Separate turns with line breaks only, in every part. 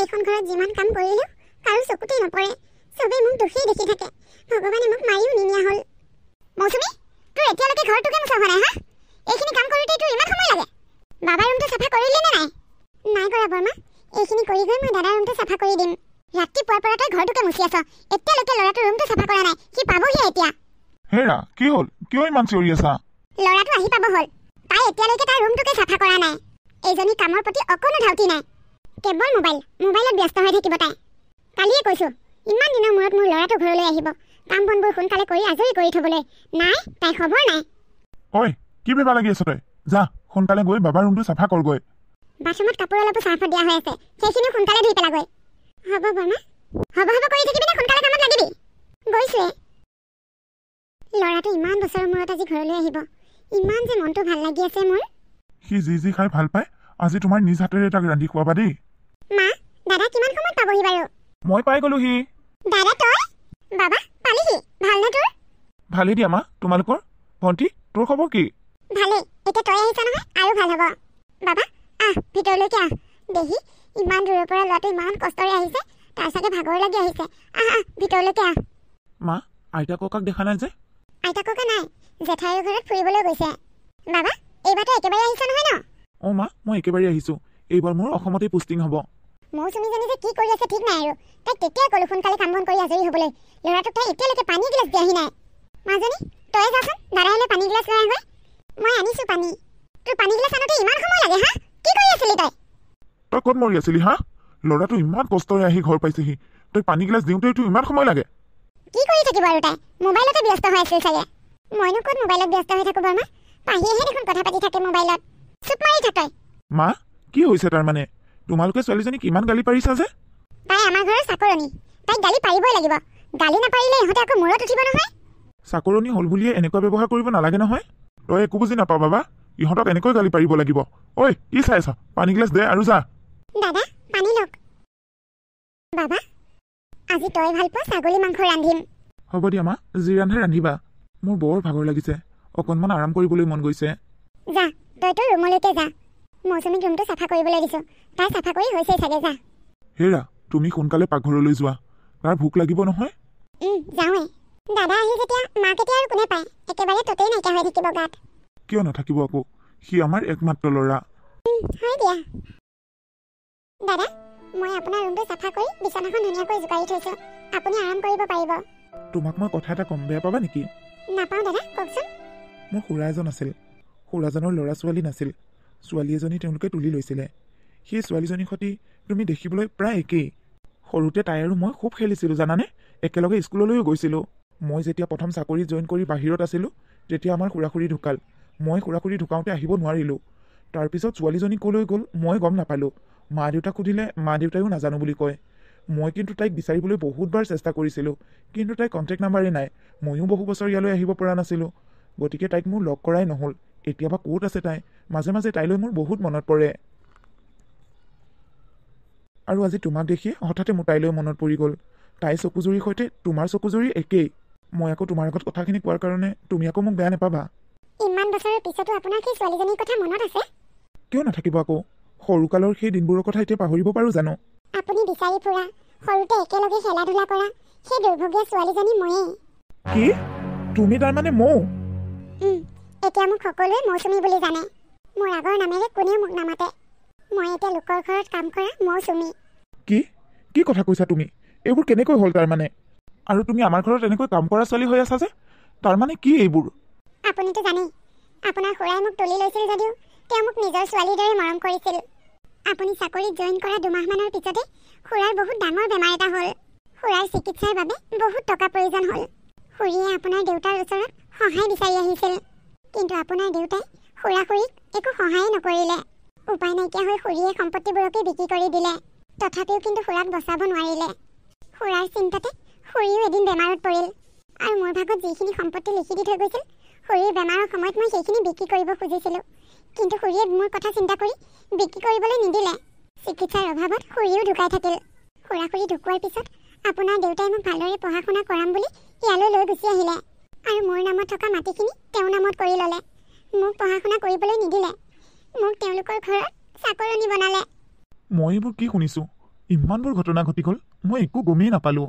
এইখন ঘৰত যিমান কাম কৰিলো কাৰো চকুতে নপৰে সবে মোক দোষী দেখি থাকে ভগৱানে মোক মাৰিও নিনিয়া হ'ল মৌচুমী তোৰ এতিয়ালৈকে ঘৰটোকে মুচা হোৱা নাই হা এইখিনি কাম কৰোঁতে তোৰ ইমান সময় লাগে বাবা ৰুমটো চাফা কৰিলি নে নাই কৰা বৰ্মা এইখিনি কৰি গৈ মই দাদা ৰুমটো চাফা কৰি দিম ৰাতিপুৱাৰ পৰা তই ঘৰটোকে মুচি আছ এতিয়ালৈকে ল'ৰাটোৰ ৰুমটো চাফা কৰা নাই সি পাবহি এতিয়া
হেৰা কি হ'ল কিয় ইমান চিঞৰি আছা
ল'ৰাটো আহি পাব হ'ল তাই এতিয়ালৈকে তাৰ ৰুমটোকে চাফা কৰা নাই এইজনী কামৰ প্ৰতি অকণো ধাউতি নাই কেৱল মোবাইলত ব্যস্ত হৈ থাকিব তাই কালিয়ে কৈছো ইমান দিনৰ মূৰত মোৰ ল'ৰাটো ঘৰলৈ আহিব কাম বনবোৰ সোনকালে কৰি আজৰি কৰি থবলৈ নাই তাই খবৰ নাই
ঐ কি বেবা লাগি আছ তই যা সোনকালে গৈ বাবাৰ ৰুমটো চাফা কৰগৈ
বাথৰুমত কাপোৰ অলপো চাৰ্ফত দিয়া হৈ আছে সেইখিনি সোনকালে ধুই পেলাগৈ হ'ব বৰ্মা হ'ব কৰি থাকিবি নে সোনকালে কামত লাগিবি গৈছোৱে ল'ৰাটো ইমান বছৰৰ মূৰত আজি ঘৰলৈ আহিব ইমান যে মনটো ভাল লাগি আছে মোৰ
সি যি খাই ভাল পায় আজি তোমাৰ নিজ হাতেৰে তাক ৰান্ধি খুৱাবা দেই
মা দাদা কিমান সময়ত পাবহি বাৰু
মই পাই গলো হি
দাদা তই বাবা পালিহি ভালনে তোৰ
ভালেই দিয়া মা তোমালোকৰ ভণ্টি তোৰ খবৰ কি
ভালেই এতিয়া তই আহিছ নহয় আৰু ভাল হ'ব বাবা আহ ভিতৰলৈকে আহ দেহি ইমান দূৰৰ পৰা ল'ৰাটো ইমান কষ্টৰে আহিছে তাৰ চাগে ভাগৰ লাগি আহিছে আহ ভিতৰলৈকে আহ
মা আইতা ককাক দেখা নাই যে
আইতা ককা নাই জেঠাইৰ ঘৰত ফুৰিবলৈ গৈছে বাবা এইবাৰতো একেবাৰে আহিছ নহয় ন
অ মা মই একেবাৰে আহিছো এইবাৰ মোৰ অসমতেই পোষ্টিং হ'ব
মৌচুমীজনী যে কি কৰি আছে ঠিক নাই আৰু তাইক তেতিয়াই ক'লো সোনকালে কাম বন কৰি আজৰি হ'বলৈ ল'ৰাটোক তাই এতিয়ালৈকে পানী গিলাচ দিয়াহি নাই মাজনী তই যাচোন দাদা আহিলে পানী গিলাচ লৈ আহগৈ মই আনিছো পানী তোৰ পানী গিলাচ আনোতে ইমান সময় লাগে হা কি কৰি আছিলি তই
ক'ত মৰি আছিলি হা ল'ৰাটো ইমান কষ্টৰে আহি ঘৰ পাইছেহি তই পানী গিলাচ দিওঁতেইতো ইমান সময় লাগে
কি কৰি থাকিব আৰু তাই মোবাইলতে ব্যস্ত হৈ আছিল চাগে মইনো ক'ত মোবাইলত ব্যস্ত হৈ থাকো বৰ্মা পাহিয়েহে দেখোন কথা পাতি থাকে মোবাইলত চুপ মাৰি থাক তই
মা কি হৈছে তাৰ মানে তোমালোকে ছোৱালীজনীক ইমান গালি পাৰিছা যে
তাই আমাৰ ঘৰৰ চাকৰণী তাইক গালি পাৰিবই লাগিব গালি নাপাৰিলে ইহঁতে আকৌ মূৰত উঠিব নহয়
চাকৰণী হ'ল বুলিয়ে এনেকুৱা ব্যৱহাৰ কৰিব নালাগে নহয় তই একো বুজি নাপাৱ বাবা ইহঁতক এনেকৈ গালি পাৰিব লাগিব ঐ কি চাই আছ পানী গিলাচ দে আৰু যা
দাদা পানী লওক বাবা আজি তই ভাল পোৱা ছাগলী মাংস ৰান্ধিম
হ'ব দিয়া মা যি ৰান্ধে ৰান্ধিবা মোৰ বৰ ভাগৰ লাগিছে অকণমান আৰাম কৰিবলৈ মন গৈছে
যা তই তোৰ ৰুমলৈকে যা মৌচুমীক ৰুমটো চাফা কৰিবলৈ দিছো তাই চাফা কৰি হৈছেই চাগে যা
হেৰা তুমি সোনকালে পাকঘৰলৈ যোৱা তাৰ ভোক লাগিব নহয়
যাওঁৱে দাদা আহি যেতিয়া মাক এতিয়া আৰু কোনে পায় একেবাৰে ততেই নাইকিয়া হৈ থাকিব গাত
কিয় নাথাকিব আকৌ সি আমাৰ একমাত্ৰ ল'ৰা
হয় দিয়া দাদা মই আপোনাৰ ৰুমটো চাফা কৰি বিছনাখন ধুনীয়াকৈ জোকাৰি থৈছো আপুনি আৰাম কৰিব পাৰিব
তোমাক মই কথা এটা কম বেয়া পাবা নেকি
নাপাওঁ দাদা কওকচোন
মোৰ খুৰা এজন আছিল খুৰাজনৰ ল'ৰা ছোৱালী নাছিল ছোৱালী এজনী তেওঁলোকে তুলি লৈছিলে সেই ছোৱালীজনীৰ সৈতে তুমি দেখিবলৈ প্ৰায় একেই সৰুতে তাই আৰু মই খুব খেলিছিলোঁ জানানে একেলগে স্কুললৈও গৈছিলোঁ মই যেতিয়া প্ৰথম চাকৰিত জইন কৰি বাহিৰত আছিলোঁ তেতিয়া আমাৰ খুৰা খুৰী ঢুকাল মই খুৰা খুৰী ঢুকাওঁতে আহিব নোৱাৰিলোঁ তাৰপিছত ছোৱালীজনী ক'লৈ গ'ল মই গম নাপালোঁ মা দেউতাক সুধিলে মা দেউতায়ো নাজানো বুলি কয় মই কিন্তু তাইক বিচাৰিবলৈ বহুতবাৰ চেষ্টা কৰিছিলোঁ কিন্তু তাইৰ কণ্টেক্ট নাম্বাৰেই নাই ময়ো বহু বছৰ ইয়ালৈ আহিব পৰা নাছিলোঁ গতিকে তাইক মোৰ লগ কৰাই নহ'ল এতিয়াবা ক'ত আছে তাই মাজে মাজে তাইলৈ মোৰ বহুত মনত পৰে আৰু আজি তোমাক দেখিয়ে হঠাতে মোৰ তাইলৈ মনত পৰি গ'ল তাই চকুজুৰিৰ সৈতে তোমাৰ চকুজুৰি একেই মই আকৌ তোমাৰ আগত কথাখিনি কোৱাৰ কাৰণে তুমি আকৌ মোক বেয়া নাপাবা
ইমান বছৰৰ পিছতো আপোনাৰ কি ছোৱালীজনীৰ কথা মনত আছে
কিয় নাথাকিব আকৌ সৰুকালৰ সেই দিনবোৰৰ কথা এতিয়া পাহৰিব পাৰোঁ জানো
আপুনি বিচাৰি ফুৰা সৰুতে একেলগে খেলা ধূলা কৰা সেই দুৰ্ভগীয়া ছোৱালীজনী ময়েই
কি তুমি তাৰমানে মৌ
এতিয়া মোক সকলোৱে মৌচুমী বুলি জানে মোৰ আগৰ নামেৰে কোনেও মোক নামাতে মই এতিয়া লোকৰ ঘৰত কাম কৰা মৌচুমী
কি কি কথা কৈছা তুমি এইবোৰ কেনেকৈ হ'ল তাৰমানে আৰু তুমি আমাৰ ঘৰত এনেকৈ কাম কৰা ছোৱালী হৈ আছা যে তাৰমানে কি এইবোৰ
আপুনিতো জানেই আপোনাৰ খুৰাই মোক তুলি লৈছিল যদিও তেওঁ মোক নিজৰ ছোৱালীৰ দৰে মৰম কৰিছিল আপুনি চাকৰিত জইন কৰা দুমাহমানৰ পিছতে খুৰাৰ বহুত ডাঙৰ বেমাৰ এটা হ'ল খুৰাৰ চিকিৎসাৰ বাবে বহুত টকা প্ৰয়োজন হ'ল খুৰীয়ে আপোনাৰ দেউতাৰ ওচৰত সহায় বিচাৰি আহিছিল কিন্তু আপোনাৰ দেউতাই খুৰা খুৰীক একো সহায়ে নকৰিলে উপায় নাইকিয়া হৈ খুৰীয়ে সম্পত্তিবোৰকে বিক্ৰী কৰি দিলে তথাপিও কিন্তু খুৰাক বচাব নোৱাৰিলে খুৰাৰ চিন্তাতে খুৰীও এদিন বেমাৰত পৰিল আৰু মোৰ ভাগত যিখিনি সম্পত্তি লিখি দি থৈ গৈছিল খুৰীৰ বেমাৰৰ সময়ত মই সেইখিনি বিক্ৰী কৰিব খুজিছিলোঁ কিন্তু খুৰীয়ে মোৰ কথা চিন্তা কৰি বিক্ৰী কৰিবলৈ নিদিলে চিকিৎসাৰ অভাৱত খুৰীও ঢুকাই থাকিল খুৰা খুৰী ঢুকোৱাৰ পিছত আপোনাৰ দেউতাই মোক ভালদৰে পঢ়া শুনা কৰাম বুলি ইয়ালৈ লৈ গুচি আহিলে আৰু মোৰ নামত থকা মাটিখিনি তেওঁৰ নামত কৰি ল'লে মোক পঢ়া শুনা কৰিবলৈ নিদিলে মোক তেওঁলোকৰ ঘৰত চাকৰণী বনালে
মই এইবোৰ কি শুনিছোঁ ইমানবোৰ ঘটনা ঘটি গ'ল মই একো গমেই নাপালোঁ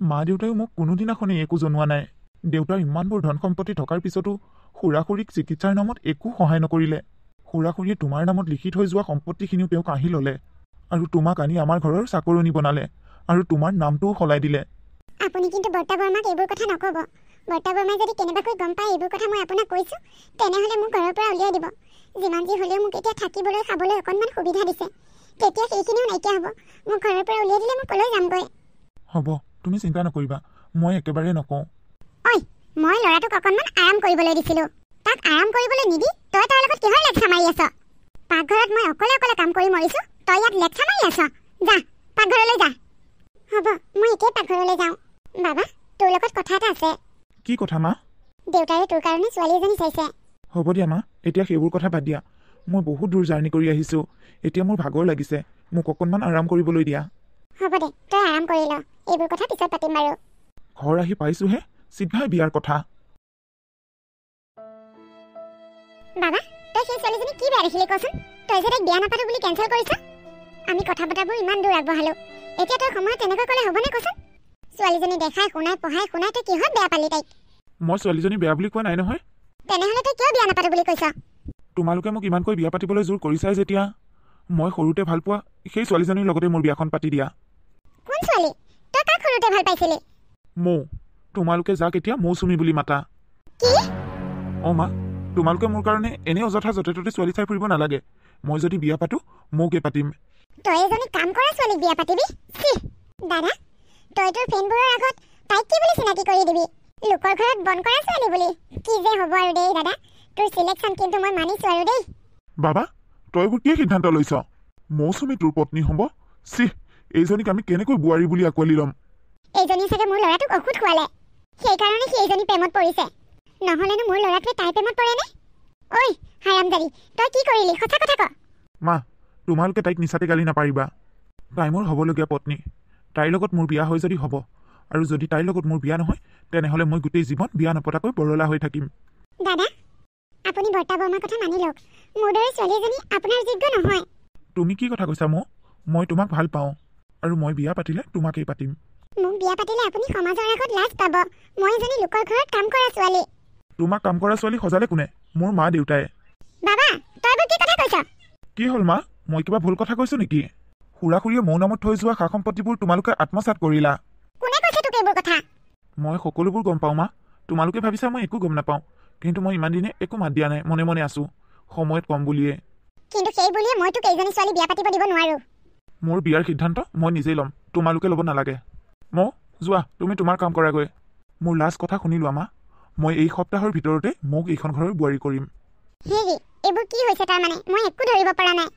মা দেউতায়ো মোক কোনোদিনাখনেই একো জনোৱা নাই দেউতাৰ ইমানবোৰ ধন সম্পত্তি থকাৰ পিছতো খুৰা খুৰীক চিকিৎসাৰ নামত একো সহায় নকৰিলে খুৰা খুৰীয়ে তোমাৰ নামত লিখি থৈ যোৱা সম্পত্তিখিনিও তেওঁক আহি ল'লে আৰু তোমাক আনি আমাৰ ঘৰৰ চাকৰণী বনালে আৰু তোমাৰ নামটোও সলাই দিলে
আপুনি কিন্তু বৰ্তা বৰ্মাক এইবোৰ কথা নক'ব বৰ্তা বৰ্মাই যদি কেনেবাকৈ গম পায় এইবোৰ কথা মই আপোনাক কৈছোঁ তেনেহ'লে মোক ঘৰৰ পৰা উলিয়াই দিব যিমান যি হ'লেও মোক এতিয়া থাকিবলৈ খাবলৈ অকণমান সুবিধা দিছে তেতিয়া সেইখিনিও নাইকিয়া হ'ব মোক ঘৰৰ পৰা উলিয়াই দিলে মই ক'লৈ যামগৈ
হ'ব তুমি চিন্তা নকৰিবা মই একেবাৰে নকওঁ
ঐ মই ল'ৰাটোক অকণমান আৰাম কৰিবলৈ দিছিলোঁ তাক আৰাম কৰিবলৈ নিদি তই তাৰ লগত কিহৰ লেকচা মাৰি আছ পাকঘৰত মই অকলে অকলে কাম কৰি মৰিছোঁ তই ইয়াত লেকচা মাৰি আছ যা পাকঘৰলৈ যা হ'ব মই এতিয়াই পাকঘৰলৈ যাওঁ বাবা তোৰ লগত কথা এটা আছে
কি কথা মা
দেউতাৰে তোৰ কাৰণে ছোৱালী এজনী চাইছে
হ'ব দিয়া মা এতিয়া সেইবোৰ কথা বাদ দিয়া মই বহুত দূৰ জাৰ্ণি কৰি আহিছোঁ এতিয়া মোৰ ভাগৰ লাগিছে মোক অকণমান আৰাম কৰিবলৈ দিয়া
হ'ব দে তই আৰাম কৰি ল এইবোৰ কথা পিছত পাতিম বাৰু
ঘৰ আহি পাইছোঁহে চিধাই বিয়াৰ কথা
বাবা তই সেই ছোৱালীজনী কি বেয়া দেখিলি কচোন তই যে তাইক বিয়া নাপাতো বুলি কেঞ্চেল কৰিছ আমি কথা বতৰাবোৰ ইমান দূৰ আগবঢ়ালোঁ এতিয়া তই সময়ত তেনেকৈ ক'লে হ'বনে কচোন ছোৱালীজনী দেখাই শুনাই পঢ়াই শুনাই তই কিহত বেয়া পালি তাইক
মই ছোৱালীজনী বেয়া বুলি কোৱা নাই নহয়
তেনেহ'লে তই কিয় বিয়া নাপাতো বুলি কৈছ
তোমালোকে মোক ইমানকৈ বিয়া পাতিবলৈ জোৰ কৰিছাই যেতিয়া মই সৰুতে ভাল পোৱা সেই ছোৱালীজনীৰ লগতে মোৰ বিয়াখন পাতি দিয়া
কোন ছোৱালী তই কাক সৰুতে ভাল পাইছিলি
মৌ তোমালোকে যাক এতিয়া মৌচুমী বুলি মাতা
কি
অঁ মা তোমালোকে মোৰ কাৰণে এনেই অযথা য'তে ত'তে ছোৱালী চাই ফুৰিব নালাগে মই যদি বিয়া পাতোঁ মৌকে পাতিম
তই এজনী কাম কৰা ছোৱালীক বিয়া পাতিবি দাদা তই তোৰ ফ্ৰেণ্ডবোৰৰ আগত তাইক কি বুলি চিনাকি কৰি দিবি লোকৰ ঘৰত বন কৰা ছোৱালী বুলি কি যে হ'ব আৰু দেই দাদা তোৰ চিলেকশ্যন কিন্তু মই মানিছোঁ আৰু দেই
বাবা তই এইবোৰ কি সিদ্ধান্ত লৈছ মৌচুমী তোৰ পত্নী হ'ব এইজনীক আমি কেনেকৈ বোৱাৰী বুলি আঁকোৱালি ল'ম
এইজনী চাগে মোৰ ল'ৰাটোক ঔষধ খোৱালে সেইকাৰণে সি এইজনী প্ৰেমত পৰিছে নহ'লেনো মোৰ ল'ৰাটোৱে তাইৰ প্ৰেমত পৰেনে ঐ হাৰামজাৰী তই কি কৰিলি সঁচা কথা ক
মা তোমালোকে তাইক মিছাতে গালি নাপাৰিবা তাই মোৰ হ'বলগীয়া পত্নী তাইৰ লগত মোৰ বিয়া হৈ যদি হ'ব আৰু যদি তাইৰ লগত মোৰ বিয়া নহয় তেনেহ'লে মই গোটেই জীৱন বিয়া নপতাকৈ বৰলা হৈ থাকিম
দাদা আপুনি বৰ্তা বৰ্মাৰ কথা মানি লওক মোৰ দৰে ছোৱালী এজনী আপোনাৰ যোগ্য নহয়
তুমি কি কথা কৈছা মই তোমাক ভাল পাওঁ আৰু মই বিয়া পাতিলে তোমাকেই পাতিম
মোক বিয়া পাতিলে আপুনি সমাজৰ আগত লাজ পাব মই এজনী লোকৰ ঘৰত কাম কৰা ছোৱালী
তোমাক কাম কৰা ছোৱালী সজালে কোনে মোৰ মা দেউতাই
বাবা তই কি কথা কৈছ
কি হ'ল মা মই কিবা ভুল কথা কৈছোঁ নেকি খুৰা খুৰীয়ে মোৰ নামত থৈ যোৱা সা সম্পত্তিবোৰ তোমালোকে আত্মসাৎ কৰিলা
কোনে কৈছে তোক এইবোৰ কথা
মই সকলোবোৰ গম পাওঁ মা তোমালোকে ভাবিছা মই একো গম নাপাওঁ কিন্তু মই ইমান দিনে একো মাত দিয়া নাই মনে মনে আছোঁ সময়ত কম বুলিয়ে
কিন্তু সেই বুলিয়ে মই তোক এইজনী ছোৱালী বিয়া পাতিব দিব নোৱাৰোঁ
মোৰ বিয়াৰ সিদ্ধান্ত মই নিজেই ল'ম তোমালোকে ল'ব নালাগে মৌ যোৱা তুমি তোমাৰ কাম কৰাগৈ মোৰ লাষ্ট কথা শুনি লোৱা মা মই এই সপ্তাহৰ ভিতৰতে মোক এইখন ঘৰৰ বোৱাৰী কৰিম
হেৰি এইবোৰ কি হৈছে তাৰমানে মই একো ধৰিব পৰা নাই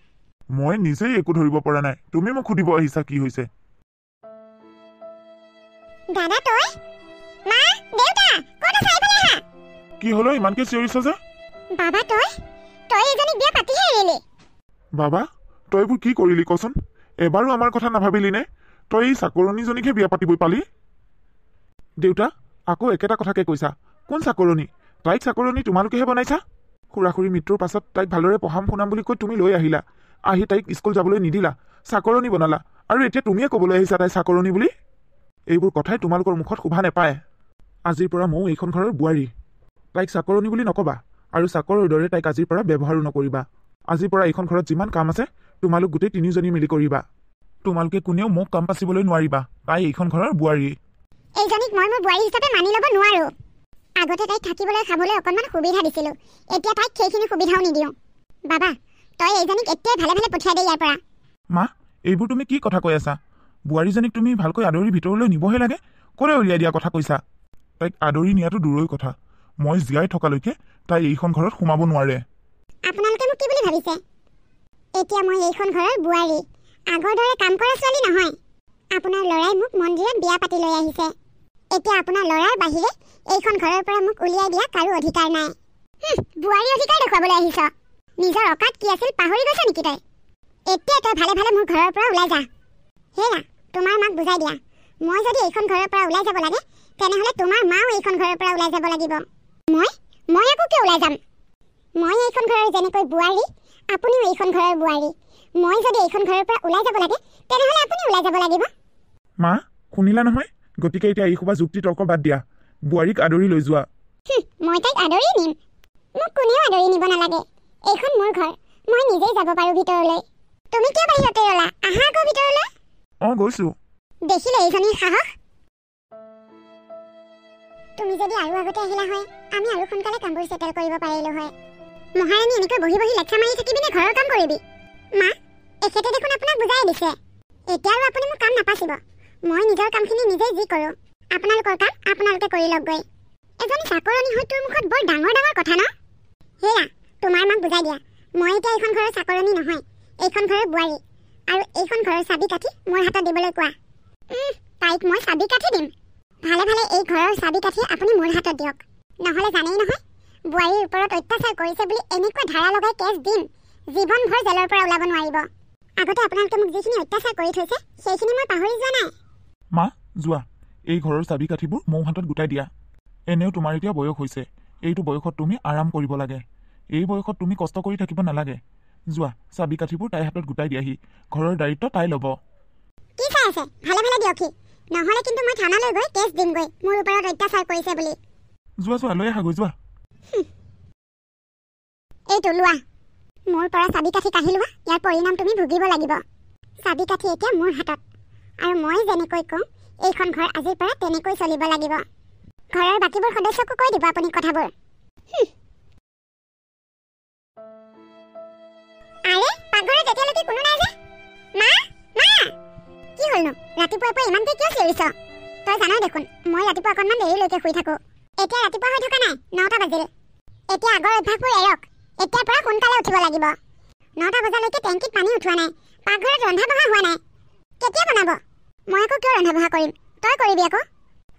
মই নিজেই একো ধৰিব পৰা নাই তুমি মোক সুধিব আহিছা কি হৈছে
দাদা তই মা দেউতা ক'ত আছা এইফালে আহা
কি হ'লো ইমানকৈ চিঞৰিছা যে
বাবা তই এজনী বিয়া পাতিহে এৰিলি
বাবা তই এইবোৰ কি কৰিলি কচোন এবাৰো আমাৰ কথা নাভাবিলি নে তই এই চাকৰণীজনীকহে বিয়া পাতিবই পালি দেউতা আকৌ একেটা কথাকে কৈছা কোন চাকৰণী তাইক চাকৰণী তোমালোকেহে বনাইছা খুৰা খুৰী মৃত্যুৰ পাছত তাইক ভালদৰে পঢ়াম শুনাম বুলি কৈ তুমি লৈ আহিলা আহি তাইক স্কুল যাবলৈ নিদিলা চাকৰণী বনালা আৰু এতিয়া তুমিয়ে ক'বলৈ আহিছা তাই চাকৰণী বুলি এইবোৰ কথাই তোমালোকৰ মুখত শোভা নাপায় আজিৰ পৰা ময়ো এইখন ঘৰৰ বোৱাৰী তাইক চাকৰণী বুলি নক'বা আৰু চাকৰৰ দৰে তাইক আজিৰ পৰা ব্যৱহাৰো নকৰিবা আজিৰ পৰা এইখন ঘৰত যিমান কাম আছে তোমালোক গোটেই তিনিজনী মিলি কৰিবা তোমালোকে কোনেও মোক কাম পাচিবলৈ নোৱাৰিবা তাই এইখন ঘৰৰ বোৱাৰী
এইজনীক মই মোৰ বোৱাৰী হিচাপে মানি ল'ব নোৱাৰোঁ আগতে তাইক থাকিবলৈ খাবলৈ অকণমান সুবিধা দিছিলোঁ এতিয়া তাইক সেইখিনি সুবিধাও নিদিওঁ বাবা তই এইজনীক এতিয়াই ভালে ভালে পঠিয়াই দে ইয়াৰ পৰা
মা এইবোৰ তুমি কি কথা কৈ আছা বোৱাৰীজনীক তুমি ভালকৈ আদৰি ভিতৰলৈ নিবহে লাগে ক'লৈ উলিয়াই দিয়া কথা কৈছা তাইক আদৰি নিয়াটো দূৰৈ কথা মই জীয়াই থকালৈকে তাই এইখন ঘৰত সোমাব নোৱাৰে
আপোনালোকে মোক কি বুলি ভাবিছে এতিয়া মই এইখন ঘৰৰ বোৱাৰী আগৰ দৰে কাম কৰা ছোৱালী নহয় আপোনাৰ ল'ৰাই মোক মন্দিৰত বিয়া পাতি লৈ আহিছে এতিয়া আপোনাৰ ল'ৰাৰ বাহিৰে এইখন ঘৰৰ পৰা মোক উলিয়াই দিয়া কাৰো অধিকাৰ নাই বোৱাৰী অধিকাৰ দেখুৱাবলৈ আহিছ নিজৰ অকাত কি আছিল পাহৰি গৈছ নেকি তই এতিয়া তই ভালে ভালে মোৰ ঘৰৰ পৰা ওলাই যা হেৰা তোমাৰ মাক বুজাই দিয়া মই যদি এইখন ঘৰৰ পৰা ওলাই যাব লাগে তেনেহ'লে তোমাৰ মাও এইখন ঘৰৰ পৰা ওলাই যাব লাগিব মই আকৌ কিয় ওলাই যাম মই এইখন ঘৰৰ যেনেকৈ বোৱাৰী আপুনিও এইখন ঘৰৰ বোৱাৰী মই যদি এইখন ঘৰৰ পৰা ওলাই যাব লাগে তেনেহ'লে আপুনি ওলাই যাব লাগিব।
মা শুনিলা নহয়, গতিকে এতিয়া এই সোপা যুক্তি তৰ্ক বাদ দিয়া, বোৱাৰীক আদৰি লৈ যোৱা।
মই তাইক আদৰি নিম, মোক কোনেও আদৰি নিব নালাগে। এইখন মোৰ ঘৰ, মই নিজেই যাব পাৰোঁ ভিতৰলৈ। তুমি কিয় বাহিৰতে ৰলা? আহা আকৌ ভিতৰলৈ।
গৈছো।
দেখিলে এইজনীৰ সাহস। তুমি যদি আৰু আগতে আহিলা হয় আমি আৰু সোনকালে কামবোৰ সেটেল কৰিব পাৰিলো হয়। মহাৰাণী এনেকৈ বহি বহি লেকচাৰ মাৰি থাকিবি নে ঘৰৰ কাম কৰিবি? মা এখেতে দেখোন আপোনাক বুজাই দিছে, এতিয়া আৰু আপুনি মোক কাম নাপাচিব। মই নিজৰ কামখিনি নিজেই যি কৰোঁ, আপোনালোকৰ কাম আপোনালোকে কৰি লওকগৈ। এজনী চাকৰণী হৈ তোৰ মুখত বৰ ডাঙৰ ডাঙৰ কথা ন? হেৰা তোমাৰ মাক বুজাই দিয়া, মই এতিয়া এইখন ঘৰৰ চাকৰণী নহয়, এইখন ঘৰৰ বোৱাৰী। আৰু এইখন ঘৰৰ চাবি কাঠি মোৰ হাতত দিবলৈ কোৱা। তাইক মই চাবি কাঠি দিম। ভালে ভালে এই ঘৰৰ চাবি কাঠি আপুনি মোৰ হাতত দিয়ক, নহ'লে জানেই নহয় বোৱাৰীৰ ওপৰত অত্যাচাৰ কৰিছে বুলি এনেকুৱা ধাৰা লগাই কেছ দিম, জীৱনভৰ জেলৰ পৰা ওলাব নোৱাৰিব। আগতে আপোনালোকে মোক যিখিনি অত্যাচাৰ কৰি থৈছে সেইখিনি মই পাহৰি যোৱা নাই।
মা যোৱা, এই ঘৰৰ চাবি কাঠিবোৰ মোৰ হাতত গোটাই দিয়া। এনেও তোমাৰ এতিয়া বয়স হৈছে, এইটো বয়সত তুমি আৰাম কৰিব লাগে, এই বয়সত তুমি কষ্ট কৰি থাকিব নালাগে। যোৱা চাবি কাঠিবোৰ তাইৰ হাতত গোটাই দিয়াহি, ঘৰৰ দায়িত্ব তাই ল'ব।
কি চাই আছে? ভালে ভালে দিয়কহি, নহ'লে কিন্তু মই থানালৈ গৈ কেছ দিমগৈ মোৰ ওপৰত অত্যাচাৰ কৰিছে বুলি।
যোৱা যোৱা লৈ আহাগৈ যোৱা।
এইটো লোৱা, মোৰ পৰা চাবি কাঠি কাঢ়ি লোৱা, ইয়াৰ পৰিণাম তুমি ভুগিব লাগিব। চাবি কাঠি এতিয়া মোৰ হাতত, আৰু মই যেনেকৈ কওঁ এইখন ঘৰ আজিৰ পৰা তেনেকৈ চলিব লাগিব। ঘৰৰ বাকীবোৰ সদস্যকো কৈ দিব আপুনি কথাবোৰ। আৰে পাকঘৰত এতিয়ালৈকে কোনো নাই যে? মা মা কি হ'লনো? ৰাতিপুৱাৰ পৰা ইমান দেৰি কিয় চিঞৰিছ? তই জানই দেখোন মই ৰাতিপুৱা অকণমান দেৰিলৈকে শুই থাকোঁ। এতিয়া ৰাতিপুৱা হৈ থকা নাই, 9টা বাজিল। এতিয়া আগৰ অভ্যাসবোৰ এৰক, এতিয়াৰ পৰা সোনকালে উঠিব লাগিব। 9টা বজালৈকে টেংকিত পানী উঠোৱা নাই, পাকঘৰত ৰন্ধা বঢ়া হোৱা নাই। কেতিয়া বনাব? মই আকৌ কিয় ৰন্ধা বঢ়া কৰিম, তই কৰিবি আকৌ।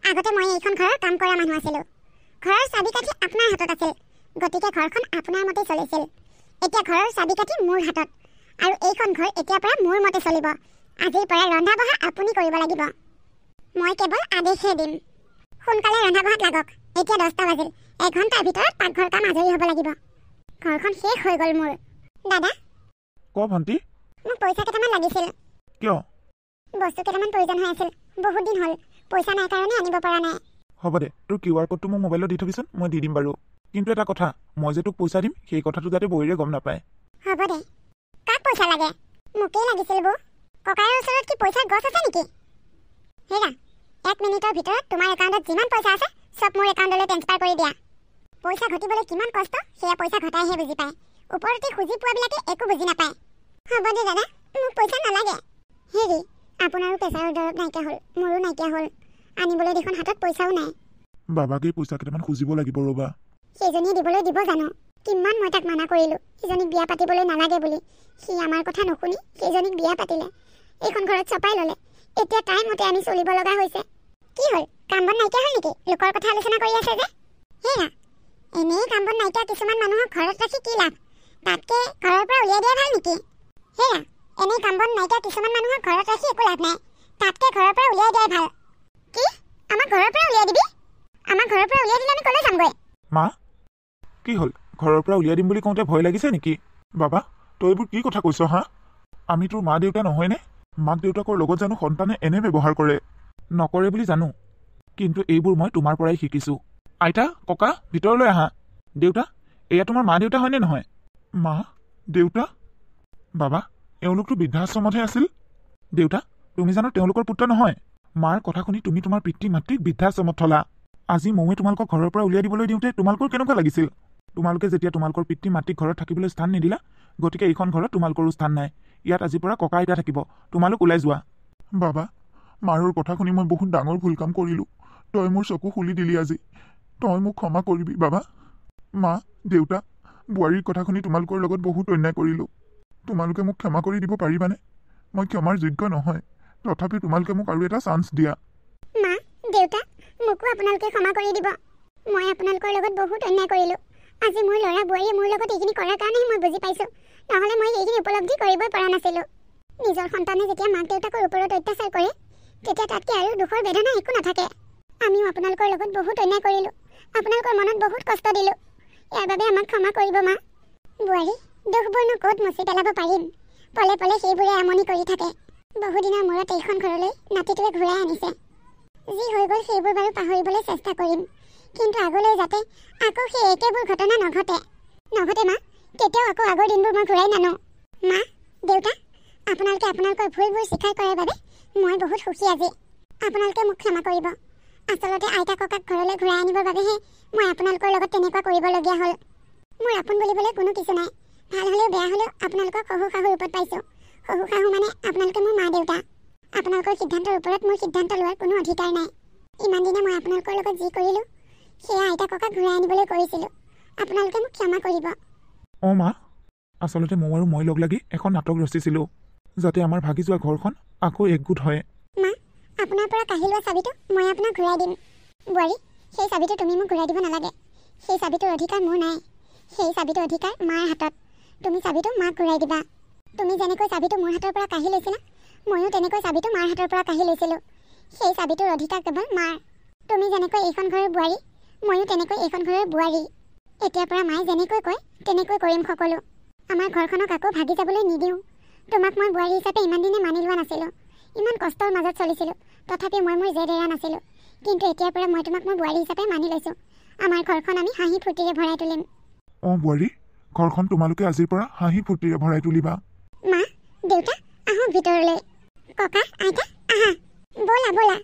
আগতে মই এইখন ঘৰৰ কাম কৰা মানুহ আছিলোঁ, ঘৰৰ চাবি কাঠি আপোনাৰ হাতত আছিল, গতিকে ঘৰখন আপোনাৰ মতে চলিছিল। এতিয়া ঘৰৰ চাবি কাঠি মোৰ হাতত, আৰু এইখন ঘৰ এতিয়াৰ পৰা মোৰ মতে চলিব। আজিৰ পৰা ৰন্ধা বঢ়া আপুনি কৰিব লাগিব, মই কেৱল আদেশহে দিম। সোনকালে ৰন্ধা বঢ়াত লাগক, এতিয়া 10টা বাজিল, এঘণ্টাৰ ভিতৰত পাকঘৰ কাম আজৰি হ'ব লাগিব। ঘৰখন শেষ হৈ গ'ল মোৰ। দাদা
ক ভণ্টি,
মোক পইচা কেইটামান লাগিছিল।
কিয়?
বস্তু কেইটামান প্ৰয়োজন হৈ আছিল, বহুত দিন হ'ল পইচা নাই কাৰণে আনিব পৰা নাই।
হ'ব দে, তোৰ QR কোডটো মোক মোবাইলত দি থবিচোন, মই দি দিম বাৰু। কিন্তু এটা কথা, মই যে তোক পইচা দিম সেই কথাটো যাতে বৌৰে গম নাপায়।
হ'ব দে। কাক পইচা লাগে? মোকেই লাগিছিল বৌ। ককাইৰ ওচৰত কি পইচাৰ গছ আছে নেকি? হেৰা 1 মিনিটৰ ভিতৰত তোমাৰ একাউণ্টত যিমান পইচা আছে চব মোৰ একাউণ্টলৈ ট্ৰেন্সফাৰ কৰি দিয়া। পইচা ঘটিবলৈ কিমান কষ্ট সেয়া পইচা ঘটাইহে বুজি পায়, ওপৰতে খুজি পোৱাবিলাকে একো বুজি নাপায়। হ'ব দে দাদা, মোক পইচা নালাগে। হেৰি আপোনাৰো প্ৰেছাৰৰ দৰৱ নাইকিয়া হ'ল, মোৰো নাইকিয়া হ'ল, আনিবলৈ দেখোন হাতত পইচাও নাই।
বাবাকে পইচা কেইটামান খুজিব লাগিব ৰ'বা।
সেইজনীয়ে দিবলৈ দিব জানো? কিমান মই তাক মানা কৰিলোঁ সিজনীক বিয়া পাতিবলৈ নালাগে বুলি, সি আমাৰ কথা নুশুনি সেইজনীক বিয়া পাতিলে, এইখন ঘৰত চপাই ল'লে। এতিয়া তাই মতে আমি চলিব লগা হৈছে। কি হ'ল, কাম বন নাইকিয়া হ'ল নেকি? লোকৰ কথা আলোচনা কৰি আছে যে? হেৰা এনেই কাম বন নাইকিয়া কিছুমান মানুহক ঘৰত ৰাখি কি লাভ, তাতকে ঘৰৰ পৰা উলিয়াই দিয়াই ভাল নেকি? হেৰা এনেই কাম বন নাইকিয়া কিছুমান মানুহক ঘৰত ৰাখি একো লাভ নাই, তাতকে ঘৰৰ পৰা উলিয়াই দিয়াই ভাল। কি? আমাক ঘৰৰ পৰা উলিয়াই দিবি? আমাক ঘৰৰ পৰা উলিয়াই দিলে আমি ক'লৈ যামগৈ?
মা কি হ'ল, ঘৰৰ পৰা উলিয়াই দিম বুলি কওঁতে ভয় লাগিছে নেকি? বাবা তই এইবোৰ কি কথা কৈছ হা? আমি তোৰ মা দেউতা নহয়নে? মাক দেউতাকৰ লগত জানো সন্তানে এনে ব্যৱহাৰ কৰে? নকৰে বুলি জানো, কিন্তু এইবোৰ মই তোমাৰ পৰাই শিকিছোঁ। আইতা ককা ভিতৰলৈ আহা। দেউতা এয়া তোমাৰ মা দেউতা হয়নে নহয়? মা দেউতা? বাবা এওঁলোকতো বৃদ্ধাশ্ৰমতহে আছিল। দেউতা তুমি জানো তেওঁলোকৰ পুত্ৰ নহয়? মাৰ কথা শুনি তুমি তোমাৰ পিতৃ মাতৃক বৃদ্ধাশ্ৰমত থলা। আজি মৌৱে তোমালোকক ঘৰৰ পৰা উলিয়াই দিবলৈ দিওঁতে তোমালোকৰ কেনেকুৱা লাগিছিল? তোমালোকে যেতিয়া তোমালোকৰ পিতৃ মাতৃক ঘৰত থাকিবলৈ স্থান নিদিলা, গতিকে এইখন ঘৰত তোমালোকৰো স্থান নাই। ইয়াত আজিৰ পৰা ককা আইতা থাকিব, তোমালোক ওলাই যোৱা। বাবা মাৰৰ কথা শুনি মই বহুত ডাঙৰ ভুল কাম কৰিলোঁ, তই মোৰ চকু খুলি দিলি আজি, তই মোক ক্ষমা কৰিবি বাবা। মা দেউতা বোৱাৰীৰ কথা শুনি তোমালোকৰ লগত বহুত অন্যায় কৰিলোঁ, তোমালোকে মোক ক্ষমা কৰি দিব পাৰিবানে? মই ক্ষমাৰ যোগ্য নহয়, তথাপি তোমালোকে মোক আৰু এটা চান্স দিয়া।
মা দেউতা মোকো আপোনালোকে ক্ষমা কৰি দিব, মই আপোনালোকৰ লগত বহুত অন্যায় কৰিলোঁ। আজি মোৰ ল'ৰা বোৱাৰীয়ে মোৰ লগত এইখিনি কৰাৰ কাৰণেহে মই বুজি পাইছোঁ, নহ'লে মই এইখিনি উপলব্ধি কৰিবই পৰা নাছিলোঁ। নিজৰ সন্তানে যেতিয়া মাক দেউতাকৰ ওপৰত অত্যাচাৰ কৰে তেতিয়া তাতকৈ আৰু দুখৰ বেদনা একো নাথাকে। আমিও আপোনালোকৰ লগত বহুত অন্যায় কৰিলোঁ, আপোনালোকৰ মনত বহুত কষ্ট দিলোঁ, ইয়াৰ বাবে আমাক ক্ষমা কৰিব মা। বোৱাৰী দুখবোৰনো ক'ত মচি পেলাব পাৰিম, পলে পলে সেইবোৰে আমনি কৰি থাকে। বহুদিনৰ মূৰত এইখন ঘৰলৈ নাতিটোৱে ঘূৰাই আনিছে। যি হৈ গ'ল সেইবোৰ বাৰু পাহৰিবলৈ চেষ্টা কৰিম, কিন্তু আগলৈ যাতে আকৌ সেই একেবোৰ ঘটনা নঘটে মা। কেতিয়াও আকৌ আগৰ দিনবোৰ মই ঘূৰাই নানো। মা, দেউতা, আপোনালোকে আপোনালোকৰ ভুলবোৰ স্বীকাৰ কৰাৰ বাবে মই বহুত সুখী আজি। আপোনালোকে মোক ক্ষমা কৰিব। আচলতে আইতা ককাক ঘৰলৈ ঘূৰাই আনিবৰ বাবেহে মই আপোনালোকৰ লগত তেনেকুৱা কৰিবলগীয়া হ'ল। মোৰ আপোন বুলিবলৈ কোনো কিছু নাই। ভাল হ'লেও বেয়া হ'লেও আপোনালোকৰ শহু শাহুৰ ওপৰত পাইছোঁ। শহু শাহু মানে আপোনালোকে মোৰ মা দেউতা। আপোনালোকৰ সিদ্ধান্তৰ ওপৰত মোৰ সিদ্ধান্ত লোৱাৰ কোনো অধিকাৰ নাই। ইমান দিনে মই আপোনালোকৰ লগত যি কৰিলোঁ সেয়া আইতা ককাক ঘূৰাই আনিবলৈ কৰিছিলোঁ। আপোনালোকে মোক ক্ষমা কৰিব।
অঁ মা, আচলতে মৌ আৰু মই লগ লাগি এখন নাটক ৰচিছিলোঁ, যাতে আমাৰ ভাগি যোৱা ঘৰখন আকৌ একগোট হয়।
মা, আপোনাৰ পৰা কাঢ়ি লোৱা চাবিটো মই আপোনাক ঘূৰাই দিম। বোৱাৰী, সেই চাবিটো তুমি মোক ঘূৰাই দিব নালাগে। সেই চাবিটোৰ অধিকাৰ মোৰ নাই। সেই চাবিটোৰ অধিকাৰ মাৰ হাতত। তুমি চাবিটো মাক ঘূৰাই দিবা। তুমি যেনেকৈ চাবিটো মোৰ হাতৰ পৰা কাঢ়ি লৈছিলা, ময়ো তেনেকৈ চাবিটো মাৰ হাতৰ পৰা কাঢ়ি লৈছিলোঁ। সেই চাবিটোৰ অধিকাৰ কেৱল মাৰ। তুমি যেনেকৈ এইখন ঘৰৰ বোৱাৰী, ময়ো তেনেকৈ এইখন ঘৰৰ বোৱাৰী। এতিয়াৰ পৰা মায়ে যেনেকৈ কয় তেনেকৈ কৰিম সকলো। আমাৰ ঘৰখনক আকৌ ভাগি যাবলৈ নিদিওঁ। তোমাক মই বোৱাৰী হিচাপে ইমান দিনে মানি লোৱা নাছিলোঁ। ইমান কষ্টৰ মাজত চলিছিলোঁ, তথাপি মই মোৰ জেদ এৰা নাছিলোঁ। কিন্তু এতিয়াৰ পৰা মই তোমাক মোৰ বোৱাৰী হিচাপে মানি লৈছোঁ। আমাৰ ঘৰখন আমি হাঁহি ফূৰ্তিৰে ভৰাই তুলিম।
অঁ বোৱাৰী, ঘৰখন তোমালোকে আজিৰ পৰা হাঁহি ফূৰ্তিৰে ভৰাই তুলিবা।
মা, দেউতা, আহক ভিতৰলৈ। ককা, আইতা, আহা, ব'লা ব'লা।